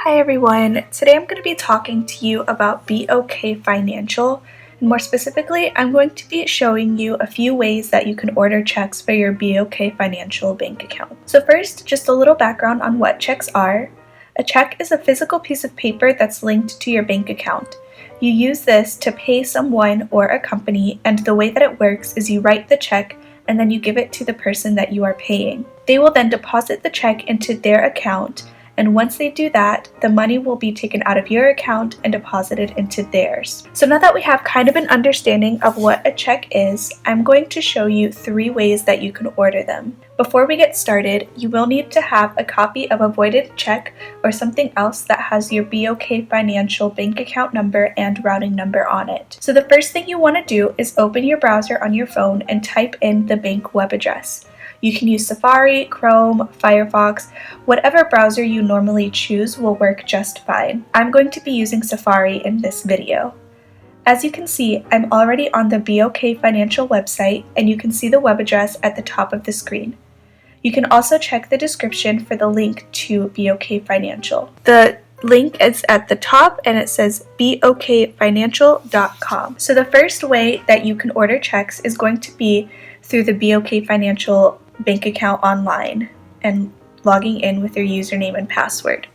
Hi everyone, today I'm going to be talking to you about BOK Financial, and more specifically, I'm going to be showing you a few ways that you can order checks for your BOK Financial bank account. So first, just a little background on what checks are. A check is a physical piece of paper that's linked to your bank account. You use this to pay someone or a company, and the way that it works is you write the check and then you give it to the person that you are paying. They will then deposit the check into their account, and once they do that, the money will be taken out of your account and deposited into theirs. So now that we have kind of an understanding of what a check is, I'm going to show you 3 ways that you can order them. Before we get started, you will need to have a copy of a voided check or something else that has your BOK Financial bank account number and routing number on it. So the first thing you want to do is open your browser on your phone and type in the bank web address. You can use Safari, Chrome, Firefox, whatever browser you normally choose will work just fine. I'm going to be using Safari in this video. As you can see, I'm already on the BOK Financial website, and you can see the web address at the top of the screen. You can also check the description for the link to BOK Financial. The link is at the top and it says bokfinancial.com. So the first way that you can order checks is going to be through the BOK Financial bank account online and logging in with your username and password.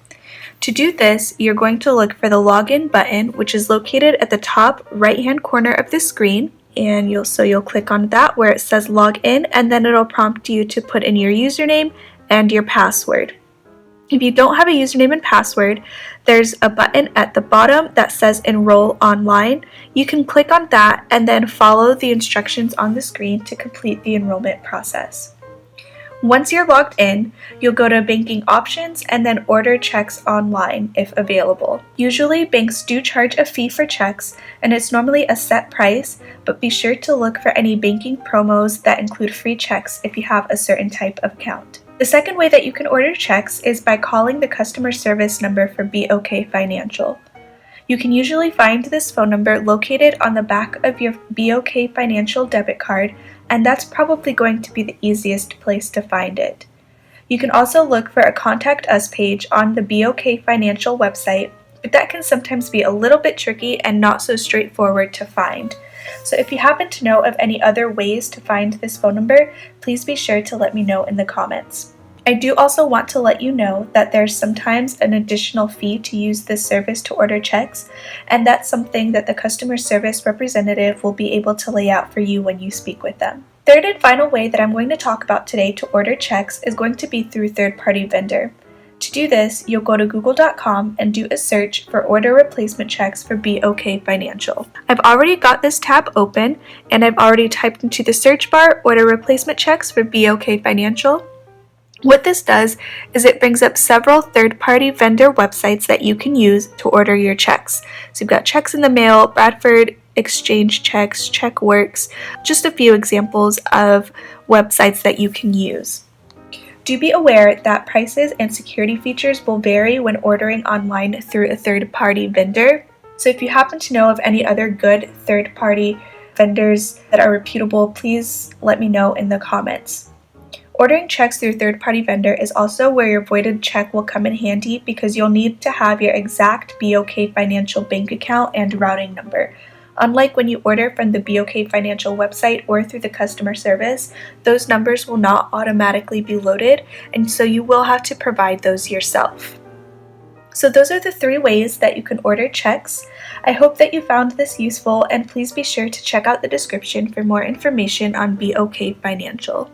To do this, you're going to look for the login button, which is located at the top right-hand corner of the screen, and you'll click on that where it says log in, and then it'll prompt you to put in your username and your password. If you don't have a username and password, there's a button at the bottom that says Enroll Online. You can click on that and then follow the instructions on the screen to complete the enrollment process. Once you're logged in, you'll go to Banking Options and then Order Checks Online if available. Usually, banks do charge a fee for checks, and it's normally a set price, but be sure to look for any banking promos that include free checks if you have a certain type of account. The second way that you can order checks is by calling the customer service number for BOK Financial. You can usually find this phone number located on the back of your BOK Financial debit card, and that's probably going to be the easiest place to find it. You can also look for a Contact Us page on the BOK Financial website, but that can sometimes be a little bit tricky and not so straightforward to find. So if you happen to know of any other ways to find this phone number, please be sure to let me know in the comments. I do also want to let you know that there's sometimes an additional fee to use this service to order checks, and that's something that the customer service representative will be able to lay out for you when you speak with them. Third and final way that I'm going to talk about today to order checks is going to be through third-party vendor. To do this, you'll go to google.com and do a search for order replacement checks for BOK Financial. I've already got this tab open, and I've already typed into the search bar order replacement checks for BOK Financial. What this does is it brings up several third-party vendor websites that you can use to order your checks. So you've got Checks in the Mail, Bradford, Exchange Checks, CheckWorks, just a few examples of websites that you can use. Do be aware that prices and security features will vary when ordering online through a third-party vendor. So if you happen to know of any other good third-party vendors that are reputable, please let me know in the comments. Ordering checks through third-party vendor is also where your voided check will come in handy, because you'll need to have your exact BOK Financial bank account and routing number. Unlike when you order from the BOK Financial website or through the customer service, those numbers will not automatically be loaded, and so you will have to provide those yourself. So those are the 3 ways that you can order checks. I hope that you found this useful, and please be sure to check out the description for more information on BOK Financial.